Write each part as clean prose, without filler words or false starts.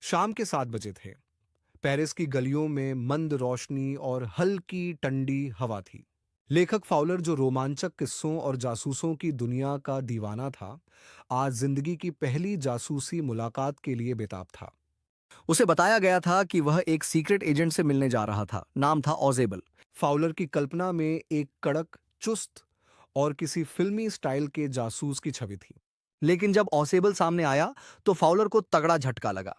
शाम के 7 बजे थे। पेरिस की गलियों में मंद रोशनी और हल्की ठंडी हवा थी। लेखक फाउलर, जो रोमांचक किस्सों और जासूसों की दुनिया का दीवाना था, आज जिंदगी की पहली जासूसी मुलाकात के लिए बेताब था। उसे बताया गया था कि वह एक सीक्रेट एजेंट से मिलने जा रहा था। नाम था ऑजेबल। फाउलर की कल्पना में एक कड़क, चुस्त और किसी फिल्मी स्टाइल के जासूस की छवि थी। लेकिन जब ऑसेबल सामने आया तो फाउलर को तगड़ा झटका लगा।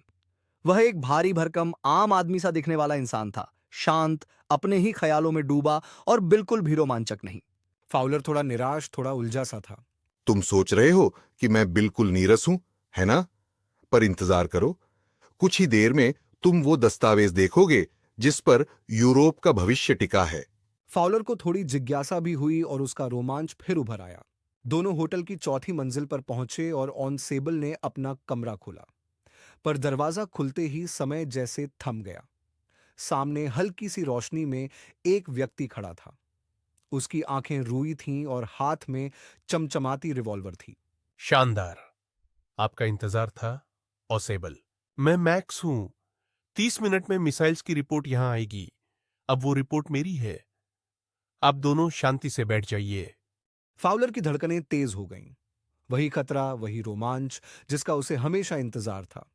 वह एक भारी भरकम आम आदमी सा दिखने वाला इंसान था। शांत, अपने ही ख्यालों में डूबा और बिल्कुल भी रोमांचक नहीं। फाउलर थोड़ा निराश, थोड़ा उलझा सा था। तुम सोच रहे हो कि मैं बिल्कुल नीरस हूं, है ना? पर इंतजार करो, कुछ ही देर में तुम वो दस्तावेज देखोगे जिस पर यूरोप का भविष्य टिका है। फाउलर को थोड़ी जिज्ञासा भी हुई और उसका रोमांच फिर उभर आया। दोनों होटल की चौथी मंजिल पर पहुंचे और ऑनसेबल ने अपना कमरा खोला। पर दरवाजा खुलते ही समय जैसे थम गया। सामने हल्की सी रोशनी में एक व्यक्ति खड़ा था। उसकी आंखें रूई थीं और हाथ में चमचमाती रिवॉल्वर थी। शानदार। आपका इंतजार था, ऑसेबल। मैं मैक्स हूं। 30 मिनट में मिसाइल्स की रिपोर्ट यहां आएगी। अब वो रिपोर्ट मेरी है। आप दोनों शांति से बैठ जाइए। फाउलर की धड़कनें तेज हो गईं। वही खतरा, वही रोमांच जिसका उसे हमेशा इंतजार था,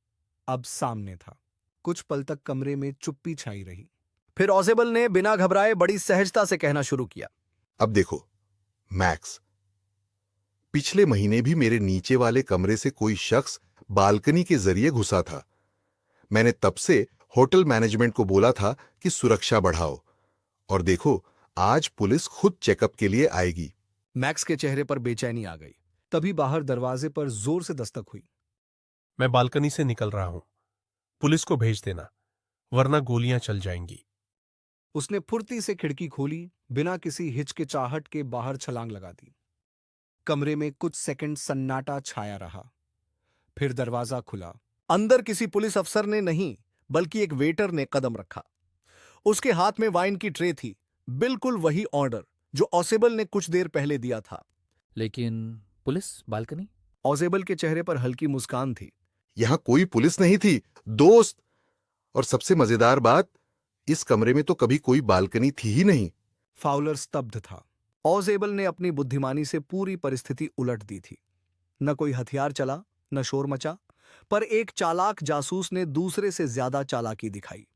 अब सामने था। कुछ पल तक कमरे में चुप्पी छाई रही। फिर ऑजेबल ने बिना घबराए बड़ी सहजता से कहना शुरू किया। अब देखो मैक्स, पिछले महीने भी मेरे नीचे वाले कमरे से कोई शख्स बालकनी के जरिए घुसा था। मैंने तब से होटल मैनेजमेंट को बोला था कि सुरक्षा बढ़ाओ, और देखो आज पुलिस खुद चेकअप के लिए आएगी। मैक्स के चेहरे पर बेचैनी आ गई। तभी बाहर दरवाजे पर जोर से दस्तक हुई। मैं बालकनी से निकल रहा हूं। पुलिस को भेज देना, वरना गोलियां चल जाएंगी। उसने फुर्ती से खिड़की खोली, बिना किसी हिचकिचाहट के बाहर छलांग लगा दी। कमरे में कुछ सेकंड सन्नाटा छाया रहा। फिर दरवाजा खुला। अंदर किसी पुलिस अफसर ने नहीं, बल्कि एक वेटर ने कदम रखा। उसके हाथ में वाइन की ट्रे थी, बिल्कुल वही ऑर्डर जो ऑसेबल ने कुछ देर पहले दिया था। लेकिन पुलिस बालकनी? ऑसेबल के चेहरे पर हल्की मुस्कान थी। यहां कोई पुलिस नहीं थी, दोस्त। और सबसे मजेदार बात, इस कमरे में तो कभी कोई बालकनी थी ही नहीं। फाउलर स्तब्ध था। ऑजेबल ने अपनी बुद्धिमानी से पूरी परिस्थिति उलट दी थी। न कोई हथियार चला, न शोर मचा, पर एक चालाक जासूस ने दूसरे से ज्यादा चालाकी दिखाई।